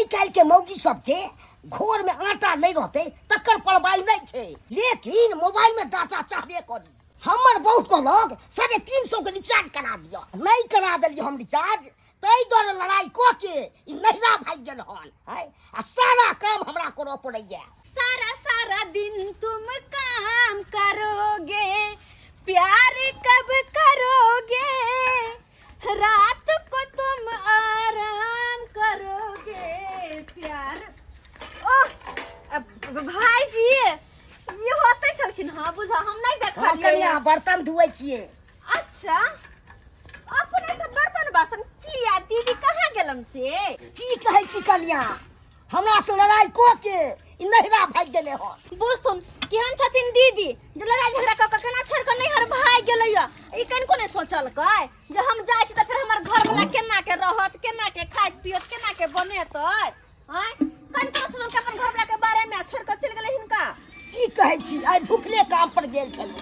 आइ काल्हि के मौगी सबके घर में आटा नहीं रहते तकर परवाही नहीं छे, लेकिन मोबाइल में डाटा चाहबे करी। हमर बहू कहलक 350 के रिचार्ज करा दिया, नहीं करा दिलिए हम रिचार्ज, तई द्वारे लड़ाई क के ई नहिरा भाग गेल हन है। आ सारा काम हमरा करऽ पड़ैया। सारा दिन तुम काम करोगे, प्यार कब करोगे, रात को तुम आराम करोगे प्यार। ओह भाई जी ये होते छलखिन। हाँ बुझा हम नहीं देखलिए। बर्तन धुए छिए। अच्छा अपने से बर्तन बासन किया दीदी कहाँ गेलम से? की कहै छी कनिया, हमरा से लड़ाई क के ई नहिरा भाग गेले हन। बुझ सुन केहन छथिन दीदी जे लड़ाई झगड़ा क केना छोड़ के नैहर भाग गेलैया। ई कनको ने सोचलकै जे हम जाइ छी त फिर हमर घर वाला केना के रहत, केना के खाइत पियत, केना के बनेतै। हैं कनको सुनल के अपन घर वाला के बारे में छोड़ के चल गेलै हिनका। की कहै छी आइ भूखले काम पर गेल छलू,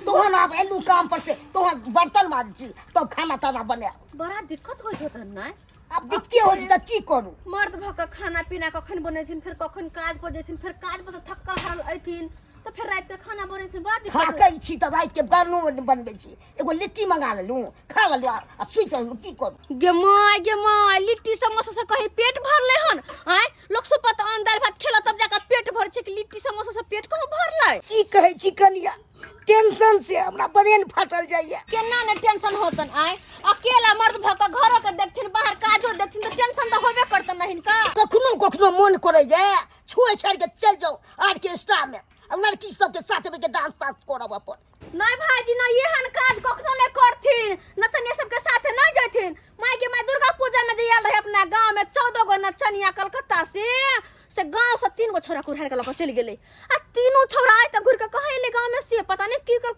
तोहन आब एलू काम पर से, तोहन बर्तन माज छी तब खाना ताना बने। बड़ा दिक्कत होइत होतन ना। अब दिक्कत हो त की करू? मर्द भक खाना पीना कखन बनेथिन, फिर कखन काज पर जेथिन, फिर काज पर से थकल हारल अइथिन तो फिर रात के खाना बनेथिन। बड़ा दिक्कत थाकै छी त रात के गानो बनबै छी। एगो लिट्टी मंगा लेलू, खा लेलू आ सुइत रहलू, की करू? गे माय लिट्टी समोसा से कहीं पेट भरले हन? हैं लोग सुपत अन्न दाल भात खेला तब जाकर पेट भर छै कि लिट्टी समोसा से पेट कहाँ भरले? की कहै छी कनिया, टेंशन से हमरा ब्रेन फाटल जाइए। केना ने टेंशन होतन? आय अकेला मर्द भक घरो के देखथिन, बाहर काजो देखथिन तो टेंशन तो होबे करतन ना हिनका। कखनो मन करे जे छोड़ छाड़ के चल जाओ ऑर्केस्ट्रा में, लड़की सबके साथ में के डांस तांस करब अपन। नहीं भाईजी ना एहन काज कखनो नहीं करथिन, नचनिया सबके साथ नहीं जथिन। माय के माय दुर्गा पूजा में जे आयल रहे अपना गांव में 14 गो नचनिया कलकत्ता से गांव से 3 गो छोरा कुढ़ार के लक चल गेले। आ तीनों छोरा आय त घुर के कहे ले गांव में से पता नहीं की कल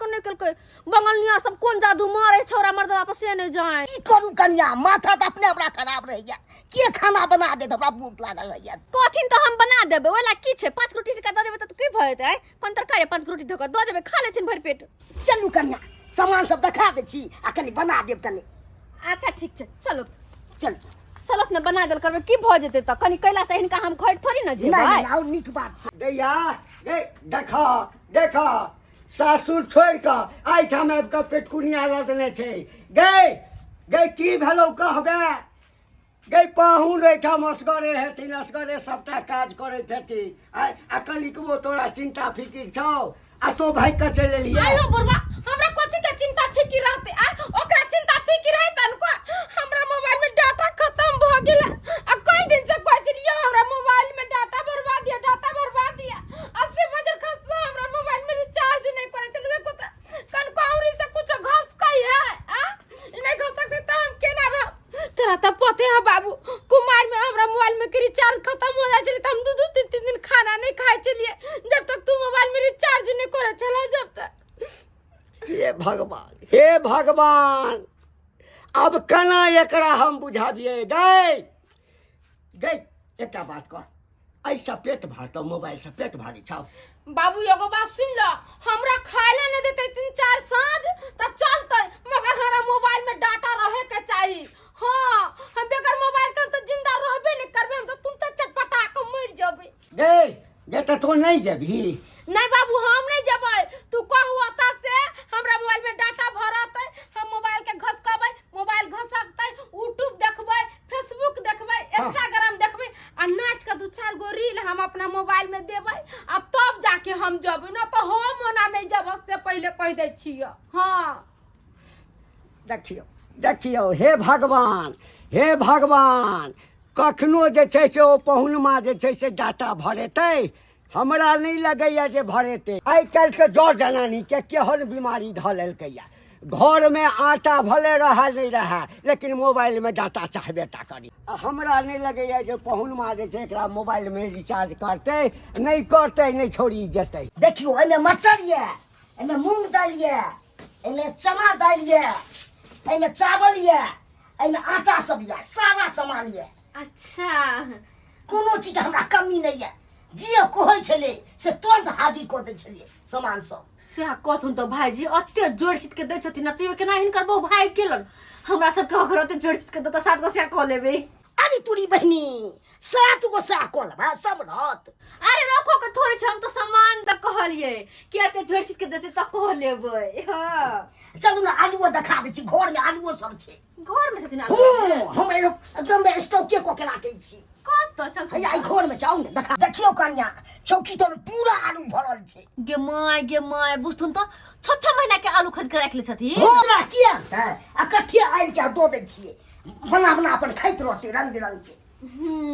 बंगलनिया सब कोन जादू मारे छोरा मर्द वापस से नहीं जाए। की करू कन्या, माथा त अपने हमरा खराब रह गया। के खाना बना दे हमरा भूख लागल रह गया। कथिन त हम बना देबे, ओला की छै 5 रोटी का द देबे त की भएतै? कोन तरकारी 5 रोटी धक द देबे, खा लेथिन भर पेट। चलू कन्या सामान सब दिखा दे छी आ कनी बना देब कनी। अच्छा ठीक छै चलो चल चलो ने बना देल करबे की भ जेते त कनी कैला से हिनका हम खैर थोड़ी न जेबै। नहीं और निक बात छै। दैया गे देखा सासुर छोड़ के आई ठाम आबि के पेटकुनिया रदने छै। गे की भेलौ कहबे? गे पाहुन एठाम असगरे हेथिन, असगरे सबटा काज करैत हेथिन। आ कनिकबो तोरा चिंता फिकिर छौ आ तो भाई के चल एलियै। आयो बुढ़वा हमरा कथि के चिंता फिकिर रहते? आ ओकरा चिंता फिकिर है तनको हमरा मोबाइल में डाटा खत्म भ गेल। आ कई दिन से कहै छियै हमरा मोबाइल में डाटा भरवा दिया, डाटा भरवा दिया। 80 बजे खसो हमरा मोबाइल में रिचार्ज नहीं करे चले। देखो त कनको औरी से कुछ घस कई है। आ नहीं घस सकते त हम केना रह? तोरा त पते है बाबू कुमार में हमरा मोबाइल में के रिचार्ज खत्म हो जाय छले त हम 2-3 दिन खाना नहीं खाए चलिए जब तक तू मोबाइल में रिचार्ज नहीं करे चला। जब तक हे भगवान अब केना एकरा हम बुझाबिए? गे एकटा बात कह, ऐसा पेट भरतो मोबाइल से पेट भारी छौ? बाबू एगो बात सुन लो, हमरा खाए ला नहीं देते 3-4 साँझ त चलते, मगर हमरा मोबाइल में डाटा रहे के चाहिए। हाँ हम बेगर मोबाइल के तो जिंदा रहबे नहीं करबे, हम तो तुम तक चटपटा के मर जेबे। गे त तो नहीं जेबही? नहीं बाबू हम नहीं जेबै। तू कहू ओता से हमरा मोबाइल में डाटा भरतै, हम मोबाइल के घसकबै, मोबाइल घसकतै, यूट्यूब देखबै, फेसबुक देखबै, इंस्टाग्राम देखबै आ नाच के 2-4 गो रील हम अपना मोबाइल में देबै आ तब जाके हम जेबै। ना तो हम ओना नहीं जेबै, से पहले कह दै छियै। हाँ देखियो हे भगवान कखनो जे छै से ओ पहुनमा जे छै से डाटा भरेतै? हमरा नहीं लगैया जे भरेतै। आइ काल्हि के जड़ जनानी के केहन बीमारी ध लेलकैया। घर में आटा भले रहा नहीं रहा लेकिन मोबाइल में डाटा चाहबे टा करी। हमरा नहीं लगैया जे पहुनमा जे छै एकरा मोबाइल में रिचार्ज करतै, नहीं करतै नहीं छोड़ी जेतै। देखियो एमे मटर ये, एमे मूंग दाल ये, एमे चना दाल ये, एमे चावल ये, एमे आटा सब ये, सारा सामान ये। अच्छा कोनो चीज के हमरा कमी नहीं है। जे कहै छले से तुरंत हाजिर क दै छलिए सामान सब। से कहथुन तो भाईजी अत्ते जोड़ चित के दै छथिन न तइयो केना हिनकर बहु भाई केलन हमरा सब के घर अत्ते जोड़ चित के द त 7 गो से कह लेबे। अरे तोरी बहनी 7 गो साह कोल बा समरत। अरे रखो के थोड़े छ हम तो सामान त कहलिए कि एते झोरछित के देते त कह लेबै। हां चलू ना आलूओ दिखा दै छी, घर में आलूओ सब छै। घर में छथिन आलू? हम एकदम स्टॉक के को के राखै छी। कत चल है आई घर में जाऊ ने देखियो कन्या चौकी तो पूरा आलू भरल छै। गे माय बुझथुन त 6 महीना के आलू खरीद के राखले छथिन। हमरा किया है आ कठिया आइल के दो दै छियै, बना बना अपन खाइत रहते रंग बिरंग के।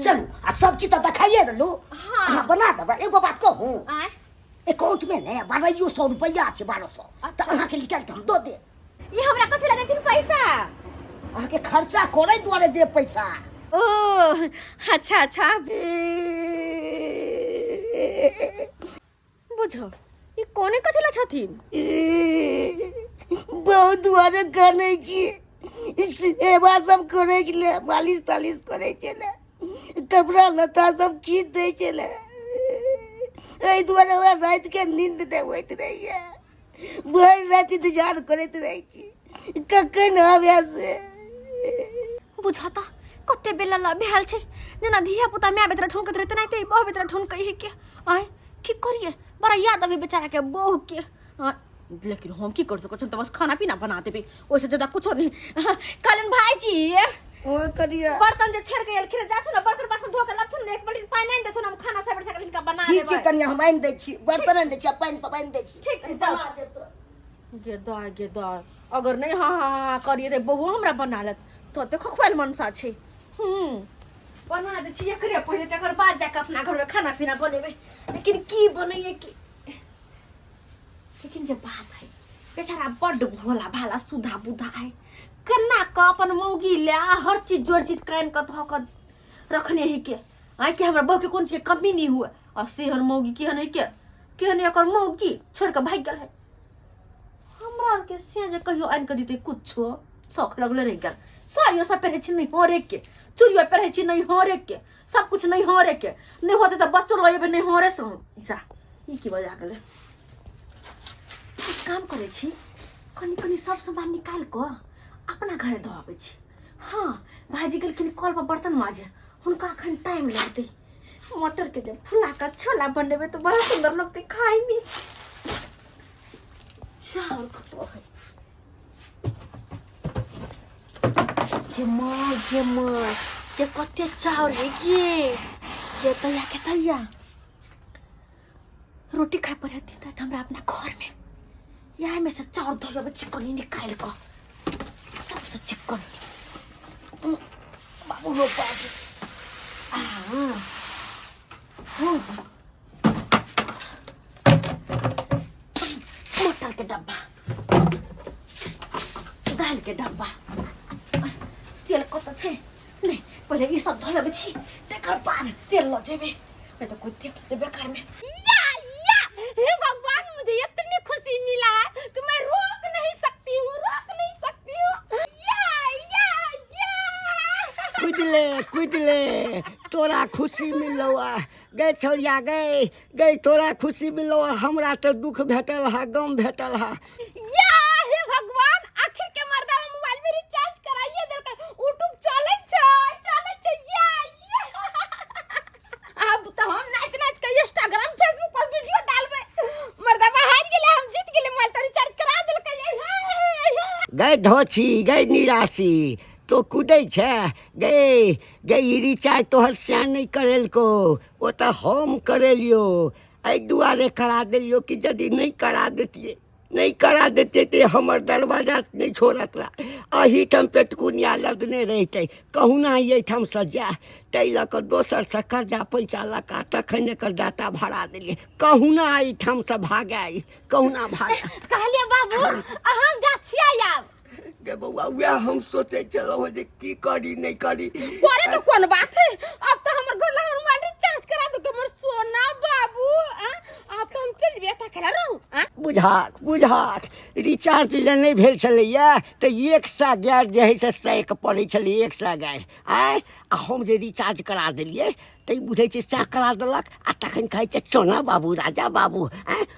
चल आ सब चीज तो दिखाइए देलू। हां बना देबा। एगो बात कहूं, आय अकाउंट में ने 1200 रुपया छै, 1200 त अहाँ के निकाल के हम दो दे। ये हमरा कथि ला देथिन पैसा? अहाँ के खर्चा करे दुआरे दे पैसा। ओ अच्छा बुझो ये कोने कथि ला छथिन? बहुत दुआरे करने छी, सेवा सब करे छले, मालिश तालिश करे छले, कपड़ा लत्ता सब खींच दे छले। एहि दुआरे हमरा रात के नींद नहीं होइत रहिए, भर रात इंतजार करैत रहे छी कखन आवे से। बुझता कते बेला ला भेल छै, जेना धिया पुता माय बेतरा ठोकत रहते नहीं ते बहु बेतरा ठोकै है के। आय की करिए, बड़ा याद आवे बेचारा के बहु के। लेकिन हम की कर सको, तो बस खाना पीना बना देबे, ओसे ज्यादा कुछ नहीं। कलन भाईजी ओ करिए बर्तन जे छोड़ के एलखिन जाथु ना, बर्तन बासन धो के लथुन, एक बाल्टी पानी नहीं देथुन, हम खाना सब से इनका बना देबे। ठीक छै कन्या, हम आइन दै छी, बर्तन आइन दै छी, पानी सब आइन दै छी। ठीक छै, बना चल। दे तो गे दा अगर नहीं हां करिए रे बहु हमरा बना लेत तो खखवाल मनसा छै। बना दे छी एकरे पहले, तकर बाद जाके अपना घर में खाना पीना बनेबे। लेकिन की बनैए की, लेकिन जब बात है बेचारा बड़ भोला भाला सुधा बुधा है, कन्ना का अपन मौगी ले हर चीज जोड़ चीज कान का धो कर रखने ही के। आय के हमरा बहु के कोन चीज कमी नहीं हुआ, और सेहन मौगी केहन है के, केहन एकर मौगी छोड़ के भाग गेल है। हमरा के से जे कहियो आन के दीते कुछो शौक लगले रह गेल। साड़ियो सब पहने छी नहीं हरे के, चूड़ियो पहने छी नहीं हरे के, सब कुछ नहीं हरे के, नहीं होते तो बच्चों रहे नहीं हरे से जा। ई की बजा गेले, काम करे छी कनी सब सामान निकाल को अपना घरे धो आबै छी। हाँ भाईजी गेलखिन कल पर बर्तन माजे, हुनका अखन टाइम लगते। मटर के जब फुला का छोला बनेबे तो बड़ा सुंदर लगते खाए में। चावल खतो है के मां के कते चावल है के तैया रोटी खाए पर दिन रात हमरा अपना घर में यहाँ में से चावल धोए चिकन निकाल को सबसे चिकन बाबू रो बाबू। मटर के डब्बा, दाल के डब्बा, तेल कत छे नहीं, पहले ये सब धोए छी, तेकर बाद तेल ल जेबे, नहीं तो कोई तेल बेकार में। हे भगवान, मुझे इतनी खुशी मिला है कि मैं रोक नहीं सकती हूँ। कूद ले तोरा खुशी मिलो। गए छोरिया गए तोरा खुशी मिलो, हमरा तो दुख भेटल है, गम भेटल है। हे भगवान, आखिर के मर्दा मोबाइल में रिचार्ज कराइए देलकै, यूट्यूब चलै छै। अब तो हम नाच के इंस्टाग्राम फेसबुक पर वीडियो डालबे, मर्दा हार गेले, हम जीत गेले, मोबाइल तो रिचार्ज करा देलकै। गए धोछी गए निराशी तो कूदै छै, गए रिचार्ज तोहर से नहीं करेल को, वो तो हम करेलियो। एहि दुआरे करा देलियो कि यदि नहीं करा देतिए तो हमर दरवाजा नहीं छोड़त रहा, अहीठाम पेटकुनिया लदने रहते, कहुना एहिठाम से जा, ताहि लऽ कऽ दोसर से कर्जा पैसा लका तखन एकर डाटा भरा देलिए, कहुना एहिठाम से भागाई, कहुना भागा। कहलिए बाबू अहाँ गाछिया आब गे बउआ वएह हम सोचे चलो जे की करी नहीं करी। करे तो कौन बात है, अब तो हमर गोला मोबाइल रिचार्ज करा दो हमर सोना बाबू। अब तो हम चलबे त करा रहू। बुझाक रिचार्ज जे नहीं भेल छलैया तो 111 जे है से 100 के पड़ै छलै, 111 आय आ हम जे रिचार्ज करा देलिए तै बुझै छै सा करा देलक, आ तखन कहै छै सोना बाबू राजा बाबू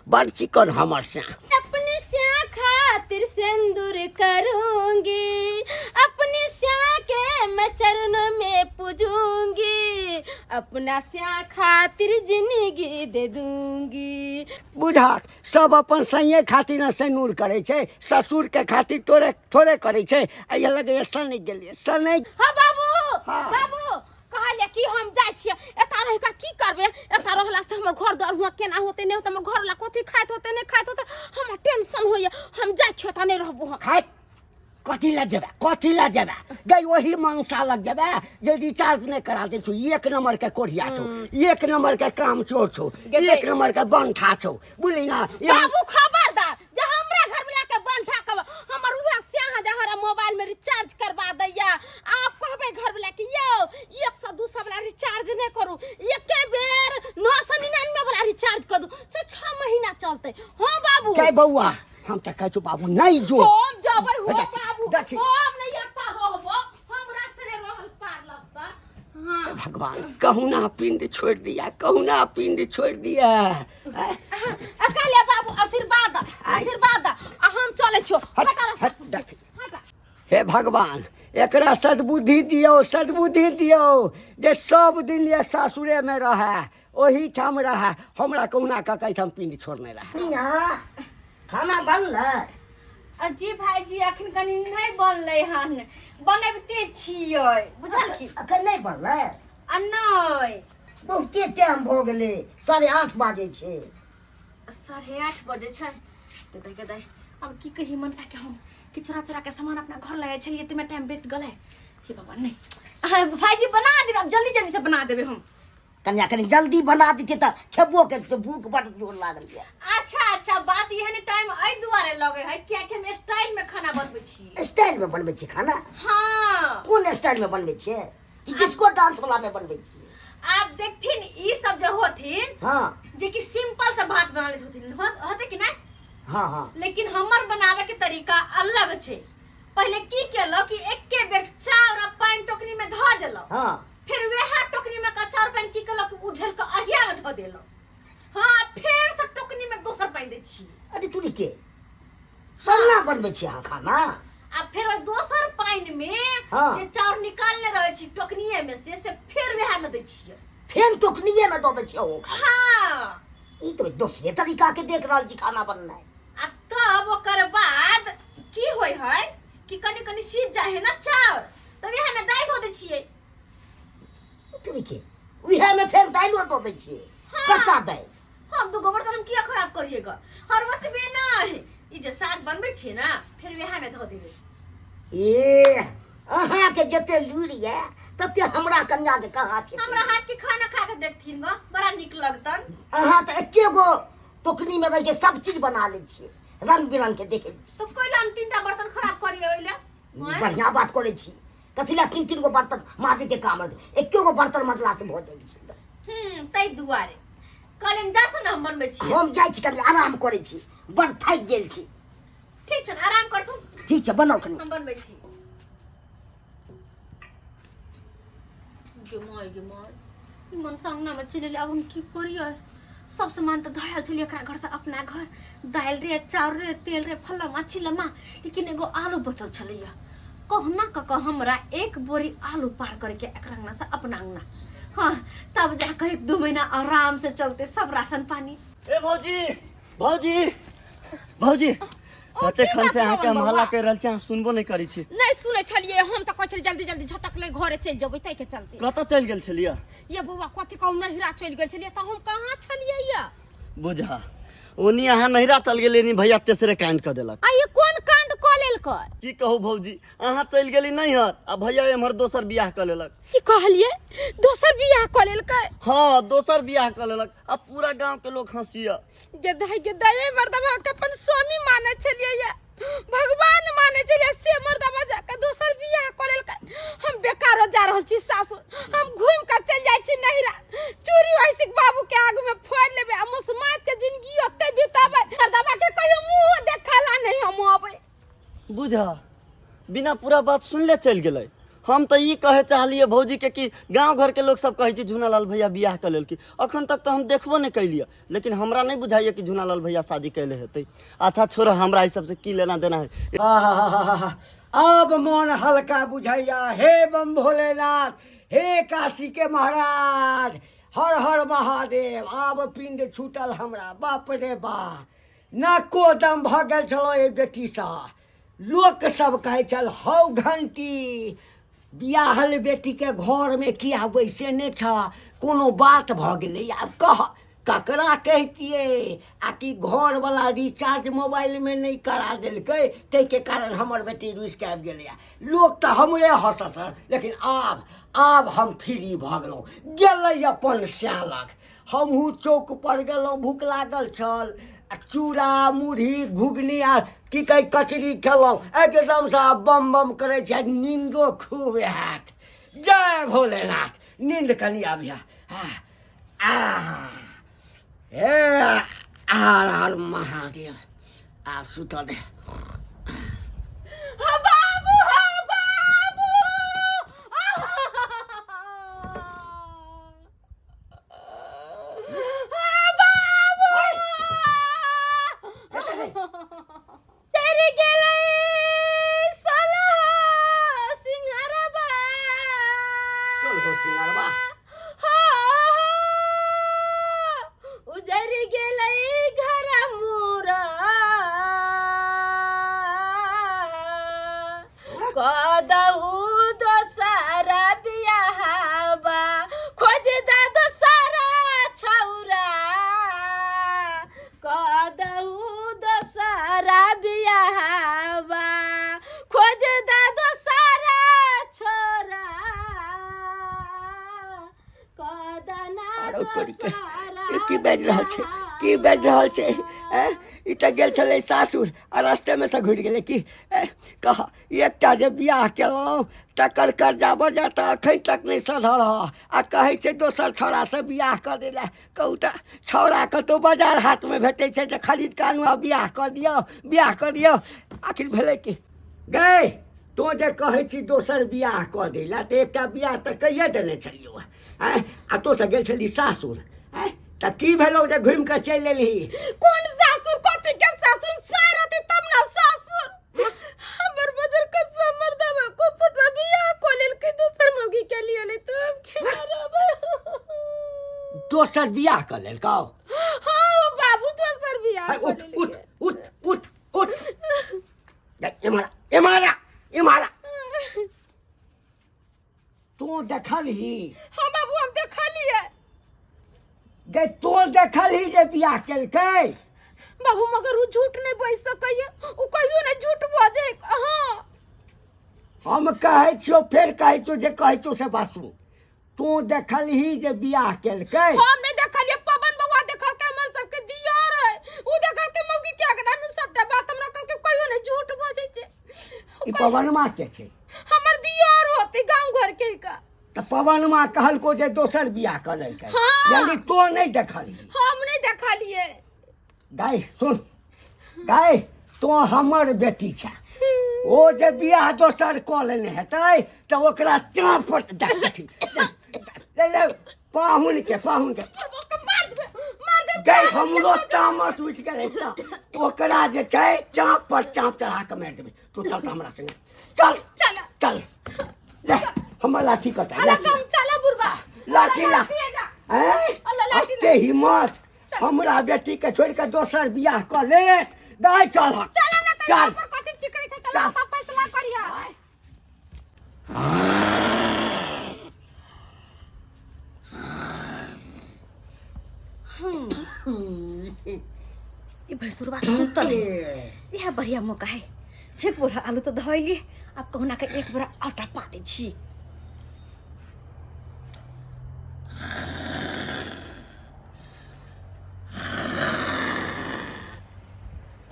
बड़ चिकन हमर से। अपने स्या खातिर सिंदूर करूंगी, अपने स्या के मैं चरणों में पूजूंगी, अपना स्या खातिर जिंदगी दे दूंगी। बुझा सब अपन सैये खातिर न सैनूर करे छे, ससुर के खातिर तोरे थोड़े करे छे। ये लगे सने गेलिए सने। हाँ बाबू, हाँ। बाबू कहले कि हम जाय छियै, एता रह का की करबे, एता रहला से हमर घर द्वार हुआ केना होते ने, हमर घर ला कथि खाइत होते ने खाइत होते, हमरा टेंशन होइए। हम जाय छियै त नै रहबो हम। खाए कथी ला जेबे गई वही मांसा लग जेबे जे रिचार्ज नहीं करा दे छु। एक नंबर के कोढ़िया छो, एक नंबर के काम चोर छो, एक नंबर के बंठा छो, बुझली ना। बाबू खबरदार जे हमरा घर में लाके बंठा कब हमर उहा स्याह जहरा मोबाइल में रिचार्ज करवा दैया। आप कहबे घर में लाके यो 100 200 वाला रिचार्ज नहीं करू, एके बेर 999 वाला रिचार्ज कर दू से 6 महीना चलते। हां बाबू जय बउआ हम त कहै छु बाबू नहीं जो हम जबै हो बाबू, देखी हम नहीं आता रहबो, हमरा से रहल पार लगता। हां भगवान कहुना पिंड छोड़ दिया, कहुना पिंड छोड़ दिया। अकेले बाबू आशीर्वाद आ हम चले छो। हटा हे भगवान एकरा सद्बुद्धि दियो जे सब दिन ये सासुरे में रहे, ओही ठाम रहे, हमरा कहुना का कहि हम पिंड छोड़ने रहे। निया खाना बनलै? अजी भाईजी अखन कनी नहीं बनलै हन, बनबते छियै बुझल की। अखन नहीं बनलै? आ नहीं बहुते टाइम भ गेलै, 8:30 बाजे छै। 8:30 बजे छै तो देख दे। अब की कही मनसा के हम कि चोरा के सामान अपना घर लाए छलिए, तुमे टाइम बीत गले। हे भगवान नहीं भाईजी बना देबे, अब जल्दी से बना देबे हम। कन्या कनी जल्दी बना दीते त खेबो के तो भूख बड़ जोर लागल है। अच्छा बात यह नहीं टाइम आई दुआरे लगे है क्या कि हम स्टाइल में खाना बनबै छी। स्टाइल में बनबै छी खाना? हां कौन स्टाइल में बनबै छी? कि डिस्को डांस वाला में बनबै छी? आप देखथिन ई सब जो होथिन हां जे कि सिंपल से भात बना लेत होथिन, होते कि नहीं? हां लेकिन हमर बनावे के तरीका अलग छे। पहले की केलो कि एके बेर चाउर आ पानी टोकरी में धो देलो, हां फिर वेहा टोकरी में का चाउर पानी की केलो कि उझल के अहिया में धो देलो। हां फिर से टोकरी में दोसर पानी दे छी। अरे तू के तन्ना बनबै छी हां खाना? आ फिर ओ दोसर पानी में हाँ। जे चाउर निकालने रहे छी टोकनीए में से फिर वेहा में दे छी। फेन टोकनीए में दो दै छी ओ खाना? हां ई तो दूसरे तरीका के देख रहल छी खाना बननाय। आ तब ओकर बाद की होय है कि कनी सीज जाए है ना चाउर, तब वेहा में दाल धो दे छियै। तू के उहे में फेन दाइलो दो दै छी? हाँ। कच्चा दाइ? हम तो गोबर हम किया खराब करिएगा, हर वक्त बे ना है। ई जे साग बनबै छी ना फिर वेहा में धो देबै। ए अहाँ के जते लूरी है तते हमरा कन्या के कहाँ छै? हमरा हाथ के खाना खा के देखथिन ग बड़ा निक लगतन। अहाँ त एके गो टोकनी में रह के सब चीज बना ले छी, रंग बिरंग के देखे छी। तो कोइला हम 3टा बर्तन खराब करिए ओइला। ई बढ़िया बात करे छी। कथिला 3 गो बर्तन माजे के काम है, एके गो बर्तन मजला से भ जाय छी। तै दुआरे कलेन जा से हम बनबै छी। हम जाय छी कनी आराम करे छी, बड़ थाक गेल छी। ठीक छै आराम करथुन, ठीक छै बनाओ कनी। हम बनबै छी। गे माय मन संगना में चले अब हम की करिए। सब सामान तो धयल छलिए एकरा घर से अपना घर, दाल रे चाउर रे तेल रे फल्ला छिलमा, लेकिन एगो आलू बचल छलिए। कहना क हमरा 1 बोरी आलू पार करके एकरा अंगना से अपना अंगना। हाँ तब जाकर 1-2 महीना आराम से चलते सब राशन पानी। ए भौजी कते खन से अहाँके महला कर रहल छी, अहाँ सुनबो नहीं करै छी। नहीं सुने छलिए, हम तो कहै जल्दी झटक ले घरे चल जेबै तै के चलते। कतऽ चल गेल छलिए? ये बउवा कथि कहू नहिरा चल गेल छलिए त हम कहाँ छलिए या? बुझा ओनी अहाँ नहिरा चल गेली नी भैया तेसरे कांड क देलक। आ ये कोन कांड क लेलकै? की कहू भौजी अहाँ चल गेली नहीं हर आ भैया एमहर दोसर बियाह क लेलक। की कहलिए दोसर बियाह क लेलकै? हाँ दोसर बियाह क लेलक। अब पूरा गांव के लोग हंसिया। गे दाई मर्दवा के अपन स्वामी माने छलिए या भगवान माने छलिए, से मर्दवा जाके दोसर बियाह क लेलकै। हम बेकार जा रहल छी सासुर, हम घूम के चल जाय छी नहिरा, चोरी वैसे बाबू के आगू में फोड़ लेबे आ मुसमात के जिंदगी ओते बिताबे, मर्दवा के कहियो मुंह देखला नहीं हम आबे। बुझा बिना पूरा बात सुनले चल गेलै। हम तो ई कहे चाहलिए भौजी के कि गांव घर के लोग सब कहे छी झुनालाल भैया बियाह कर लेल की। अखन तक तो हम देखबो नहीं कैलिए, लेकिन हमरा नहीं बुझाइए कि झुनालाल भैया शादी कैले हेतै। अच्छा छोड़ हमरा ई सब से की लेना देना है। अब मन हल्का बुझैया। हे बम भोलेनाथ, हे काशी के महाराज, हर हर महादेव। आब पिंड छूटल हमरा, बाप रे बा। नाको दम भ गेल छलो ए बेटी सा। लोक सब कहै छल हौ घंटी बियाहल बेटी के घर में किया बैसे ने छ, कोनो बात भ गेलै। आब कह ककरा कहतिए आ कि घर वाला रिचार्ज मोबाइल में नहीं करा देलकै, तै के कारण हमर बेटी रुस के आबि गेलै। लोग तो हमरे हंसत रह, लेकिन आब हम फ्री भ गेलहुँ। गेलै अपन स्यालक। हमहूँ चौक पर गेलहुँ, भूख लागल छल। आ चूड़ा मुढ़ी घुघनी आ की कही कचरी खेलहुँ। एकदम से बम बम करे छै, नींदो खूब हैत। जय भोलेनाथ। नींद कनी आबिया। हे हर हर महादेव। आप सुतल दे। बाबू हो बाबू। तेरी गेले साला सिंगारबा। सोलहो सिंगारबा। उजर गेले घर मोरा, कदहु दोसरा बियाहबा। खोज दा दोसरा छौरा, कदहु दोसरा बियाहबा। खोज दा दोसरा छोरा, कदना की बाजि रहल छै, की बाजि रहल छै। ई तऽ गेल छलै सासुर आ रस्ते में से घुरि गेलै। की कह एकटा जे बियाह केलहुँ तकर कर्जा बजा तऽ अखन तक नहीं सधल ह। आ कहै छै दोसर छौड़ा से बियाह कऽ दै लए। कहू तऽ छौड़ा कतौ बाजार हाट में भेटै छै जे खरीद कऽ आनू आ बियाह कऽ दियौ, बियाह कऽ दियौ। आखिर भेलै की गै, तो जे कहै छी दोसर बियाह कऽ दै लए, तऽ एकटा बियाह तऽ कहिए देने छलियौ। आ तो तऽ गेल छली सासुर। तऽ की भेलौ जे घुमि कऽ चलि एलही? कौन सासुर, कथी के सासुर? सार होती तब ना सासुर। हमर बदल के समर दबा को फुटवा बियाह को लेल के दोसर मौगी के लिए ले, तो हम की करब? दोसर बियाह कऽ लेलकौ? हाँ बाबू, दोसर बियाह को उठ लेल उठ उठ उठ उठ। एमारा एमारा एमारा। तू देखलही? हाँ बाबू, हम देखलिए। गै तो देखलही जे बियाह केलकै? बाबू मगर वो झूठ नहीं बोल सकैया, वो कहियो नहीं झूठ बाजे। हाँ हम कहै छियो, फेर कहै छियो, जे कहै छियो से बात सुन। तू देखलही जे बियाह केलकै? हम नहीं देखलिए, पवन बउआ देखल के, हमर सबके दियार है वो देखल के। मौगी के आगना में सबटा बात हमरा कहल के, कहियो नहीं झूठ बाजे छै। ई पवनमा के छै? हमर दियार होती गांव घर के का। तऽ पवनमा कहलको जे दोसर बियाह कऽ लेलकै। हाँ। यानी तो नहीं देखलही? हम नहीं देखलिए। गाय सुन, गाय तो हमर बेटी छै। ओ जे बियाह दोसर कऽ लेने हेतै तऽ ओकरा चापट देखी। ले ले पाहुन के गै, हमरो तामस उठि गेलै। ओकरा जे छै चाप पर चाप चढ़ा के मारि देबै। तू चल तऽ हमरा संगे चल। चल चल ले हमर लाठी कटा। अल्लाह कम चला बुरबा। लाठी ला। अल्लाह लाठी अते हिम्मत हमरा बेटी के छोड़ के दोसर बियाह कऽ ले? गाय चल चला ना, चल पर कथि चिकरै छै, चला त फैसला करिया। ये भैंसुरवा सुतल है। यह बढ़िया मौका है। एक बोरा आलू तो धोइली, अब कहुना के एक बोरा आटा पा दै छी।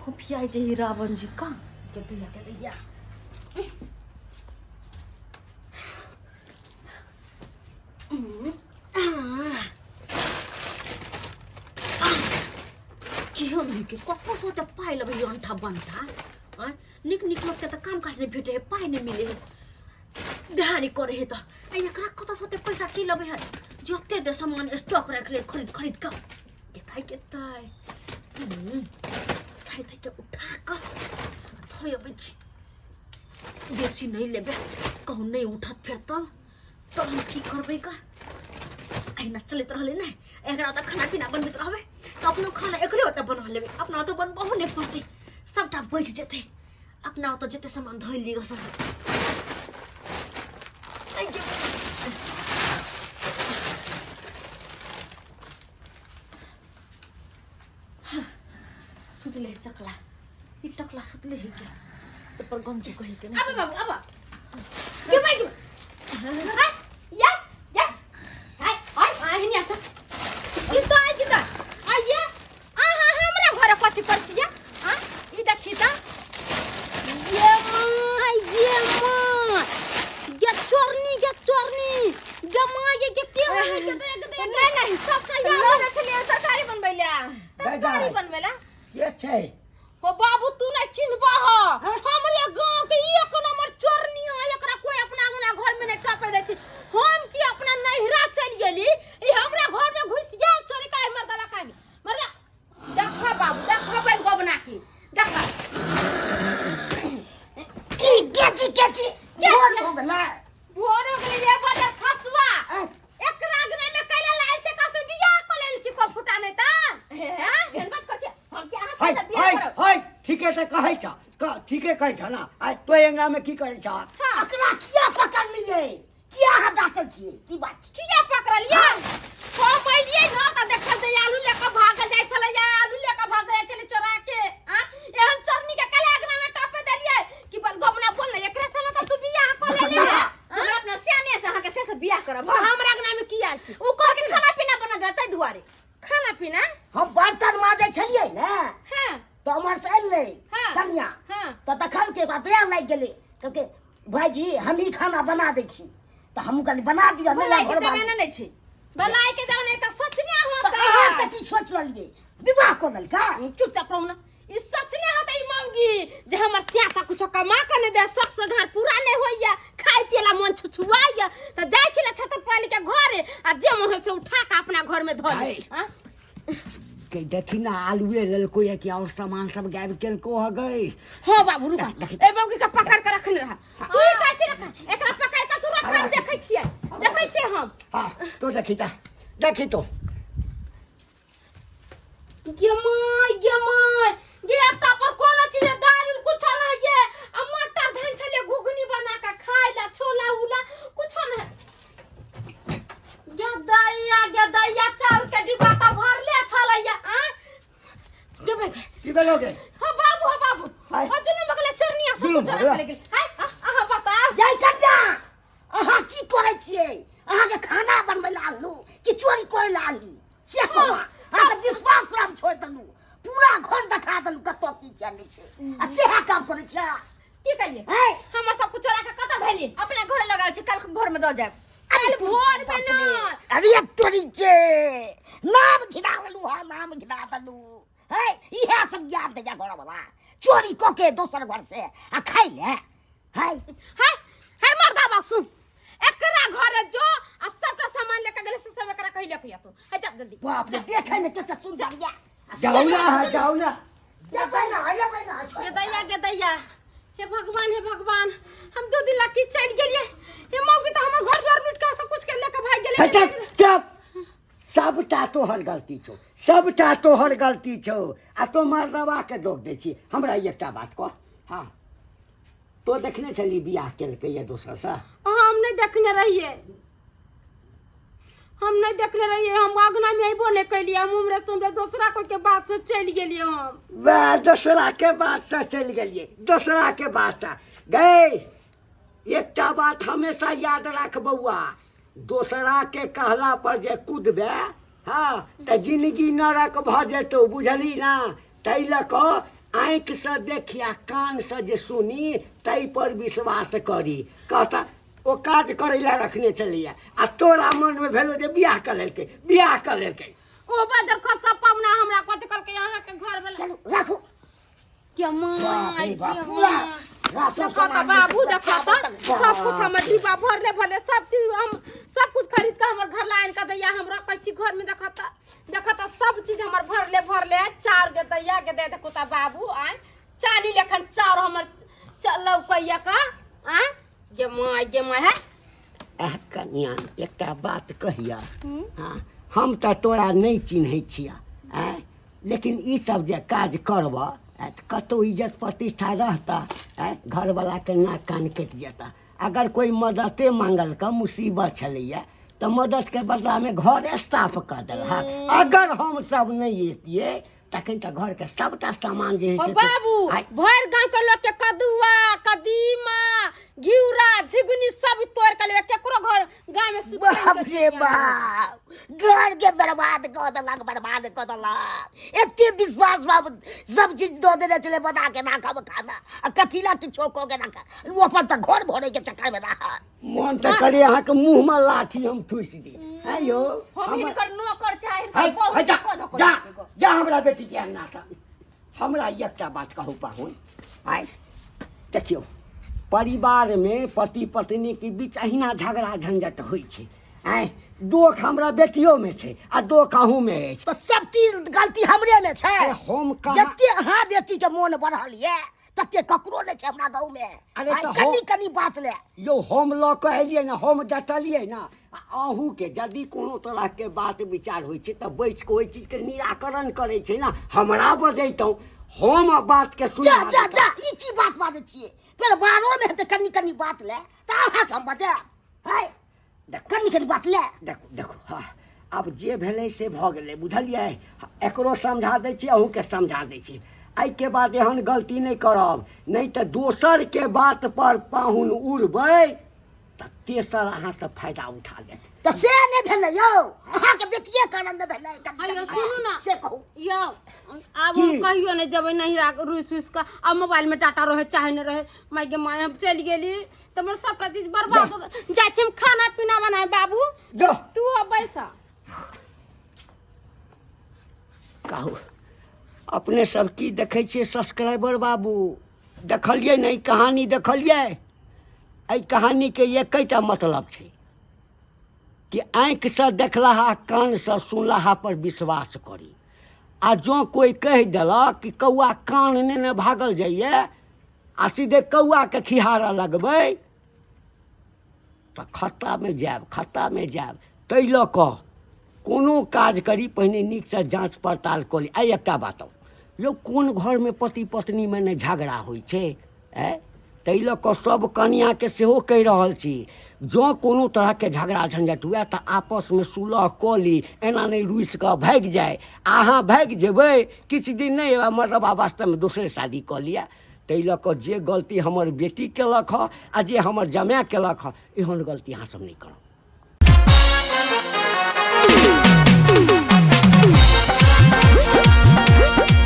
फुफिया जे रावण जी का के दैया। केहन है के कत से त पाइ लबै अंठा बंठा। निक निक लोग के त काम काज नहीं भेटे है, पाइ नहीं मिले है। देहानी करे है त एकरा कत से त पैसा चिलबै है। जते दे सामान स्टॉक रख ले, खरीद खरीद का देखाइ के ताइ। थाइ थाइ के उठा का थोय अबै छी। बेसी नहीं लेबे कहूँ नहीं उठत फिर तब हम की करबे का अहिना चलत रहले ना एकरा त खाना पीना बनबैत रहबे तो अपनो खाना एकरे होता बना लेबे अपना तो बनबहो नहीं पड़ते सबटा बच जेते अपना तो जेते सामान धोइ लीग सब सुतले चकला ई टकला सुतले है क्या तो पर गंजू कहि के अब बाबू अब के भाई हाय या हाय हाय आही नहीं आता किता आइए हमरा घर कथि कर छिया हां ई देखि त ये मां गे चोरनी गे मां ये के है के दे नहीं सब का यार छलिए सरकारी बनबैला के छै हो बाबू तू नहीं चिन्हबा हो हमरे गांव के एक नंबर चोरनी हो एकरा कोई अपना घर में नहीं टपे दे छी हम की अपना नहिरा चल गेली ई हमरा घर में घुस गया चोरी काहे मर्दवा कागे मर्दा देखा बाबू देखा बन को बना के देखा ई केची भोर हो गेला भोर हो गेली ये बदर फसवा एकरा गने में कैला लाल छै कसे बियाह को लेल छी को फुटा नहीं ता हां गनबत कर छी हम के अहाँ से बियाह करब हाय ठीके से कहै छ ठीके कहै छ ना आइ तो एंगा में की करै छ अकरा किया पकड़ लिए किया हटाते छिए की बात किया पकड़लिए हो पहलिए न त देखल जे आलू लेके भाग जाय छले या आलू लेके भाग जाय छले चोरा के हां एहन चोरनी के कला अगना में टपे देलिए कि बल गोबना बोल ले एकरे से न त तू बियाह को ले ले हमरा अपना सियाने से अहाँ के से बियाह करब हमरा अगना में की आल छी उ कह के खाना पीना बना जाते दुआरे खाना पीना हम बर्तन माजे छलिए ना हां तो हमर से ले हाँ। कन्या हाँ। तो देखल के बाद बियाह नहीं गेले कहके भाईजी हम ही खाना बना दे छी तो हम कहली बना दिया भलाई के जमाना नहीं छै भलाई के जमाने त सोचने तो होता अहाँ के की सोच लिए विवाह को लल का चुपचाप रहो ना ई सोचने होता ई मांगी जे हमर त्याता कुछ कमा के ने दे शौक से घर पूरा नहीं होइया खाई पियला मन छुछुआइया त जाय छिले छतरपाली के घरे आ जे मन हो से उठा के अपना घर में धो ले हां के देखी ना आलूए ललको या कि और सामान सब गायब केलको हो गई हो बाबू रुका ए बाबू के पकड़ के रखले रहा तू ही काची रखा एकरा पकड़ के तू रख हम देखै छियै हम हां तो देखी तो गेमाय ये एकटा पर कोनो चीज दाल कुछ ना ये आ मटर धन छले घुगनी बना के खाइ ला छोला उला कुछ ना गदैया चाउर के डिब्बा त भरले छलैया आ गेबै की बेलोगे हो बाबू हाय। हो जुने मगले चरनिया सब जुलुम चोरा भगला। के ले गेल हाय अहाँ बताओ जय कन्या अहाँ की करे छिए अहाँ के खाना बनबै ला आलू कि चोरी करे ला आली से कमा अहाँ के विश्वास पर हम छोड़ दलू पूरा घर दिखा दलू कतो की चली छै आ सेहा काम करे छिए की करिए हैं हमर सब कुछ चोरा के कत धैली अपना घर लगा छै कल भोर में द जाब कल भोर में ना अरे तोरी के नाम घिना दलू है इहे सब ज्ञान दे जा घर वाला चोरी क के दोसर घर से आ खाइ ले है है मर्दा बासु एकरा घरे जो आ सबटा सामान लेके गेले से सब एकरा कहि लेके तो है जब जल्दी बाप रे देखे में कितना सुंदर या जाओ ना जा बैना गदैया हे भगवान हम 2 दिन लकी चल गेलिए हे मौगी त हमर घर द्वार लूट के सब कुछ के लेके भाग गेले चुप सबटा तोहर गलती छौ आ तो मर्दवा के दोष दै छी हमरा एकटा बात कह हाँ तो देखने छली बियाह केलकै या दोसर से हम नहीं देखने रहिए हम आगना में आइबो नहीं कैलिए हम उमरे सुमरे दूसरा को के बात से चल गेलिए हम वह दोसरा के बात से चल गेलिए दोसरा के बात से गए एकटा बात हमेशा याद रख बउआ दोसरा के कहला पर जे कूदबे हाँ त जिंदगी नरक भ जेतौ बुझली ना तै ल क आँख से देखिया कान से जे सुनी तै पर विश्वास करी कहता ओ काज करे ला रखने चलिए आ तोरा मन में भेलो जे बियाह कर लेलकै ओ बदर खसा पावना हमरा कत करके यहाँ के घर में चलो रखो क्या बाप रे बाप, मां पूरा राशन देखो तो सामान बाबू में देखो तो सब कुछ हमर डिब्बा भरले सब चीज हम सब कुछ खरीद के हमर घर लाइन का दैया हम रखै छी घर में देखो तो सब चीज हमर भरले चार के दैया के दे देखो तो बाबू आय चाली लेखन चार हमर लौकैया का आ गे माय है कनिया एकटा बात कहिया हाँ हम तो तोरा नहीं चिन्है छिया लेकिन ई सब जे काज करब कतौ इज्जत प्रतिष्ठा रहता घरवाला के नाक कान कटि जेता अगर कोई मददे मांगल का मुसीबत छलैया तो मदद के बदला में घर साफ कर देला अगर हम सब नहीं एतिए तखन तो घर के सबटा सामान जे है बाबू भर गांव के लोग के कदुआ कदीमा घिउरा झिगुनी सब तोड़ के लेवे केकरो घर गांव में बाप रे बाप घर के बर्बाद कर देलक एते विश्वास बाबू सब चीज दो देने चले बना के ना खाना कथीला की छोको के ना वो पर तो घर भरे के चक्कर में रहा मन तो करे अहाँ के मुंह में लाठी हम ठूस दी आयो हम इनकर नौकर चाहे बहुत जा हमरा बेटी के अंगना से हमरा एकटा बात कहू पाहुन आय देखियो परिवार में पति पत्नी के बीच अहिना झगड़ा झंझट होइ छै आय दोख हमरा बेटियों में छै आ दोख अहूँ में अछि तो सब चीज गलती हमरे में छै हम जत्ते अहाँ बेटी के मोन बढ़ल ये तत्ते ककरो नहीं छै हमरा गाँव में अरे तो कनी कनी बात ले यो हम लऽ के एलियै ना हम डटलियै ना अहूँ के यदि कोनो तरह के बात विचार होइ छै तऽ बैठ के ओहि चीज के निराकरण करे छै ना हमरा बजैतौ हम बात के सुन जा जा जा ई की बात बाजै छियै फिर बारो में तो कनी कनी बात ले त अहाँ हम बजे है कनी कनी बात ले देखो देखो हाँ अब जे भेलै से भऽ गेलै बुझलियै एकरो समझा दै छी अहूँ के समझा दै छी आई के बाद एहन गलती नहीं करब नहीं तो दोसर के बात पर पाहुन उड़बै तऽ तेसर अहाँ से फायदा उठा लेत तो से नहीं भेलै यौ अहाँ के बेटिए कारण नहीं भेलै अयो सुनू ना से कहू यो अब कहियो नहीं जब नहीं रुइस उइस का अब मोबाइल में डाटा रहे चाहे न रहे माय गे माय हम चल गेली त हमर सबटा चीज बर्बाद हो गेल जाय छी हम खाना पीना बनाए बाबू जो तू अब बैसा कहू अपने सब की देखै छियै सब्सक्राइबर बाबू देखलियै नहीं कहानी देखलियै एहि कहानी के एकैटा मतलब छै कि आँखि से देखलाहा कान से सुनलाहा पर विश्वास करी आ जो कोई कह देलक कि कौआ कान ने भागल जाइए आ सीधे कौआ के खिहारा लगबै तऽ खत्ता में जायब ताहि लऽ कऽ कोनो काज करी पहिने नीक से जांच पड़ताल करी आई एकटा बात यो कोन घर में पति पत्नी में नहीं झगड़ा होइ छै ताहि लऽ कऽ सब कनिया के सेहो कहि रहल छी जो कोनो तरह के झगड़ा झंझट हुए तो आपस में सुलह कऽ ली एना नहीं रुइस कऽ भागि जाए अहाँ भागि जेबै किछु दिन नहीं मतलब वास्ते में दोसरे शादी कऽ लिअ ताहि लऽ कऽ जे गलती हमर बेटी केलक हँ आ जे हमर जमाय केलक हँ एहन गलती अहाँ सब नहीं करब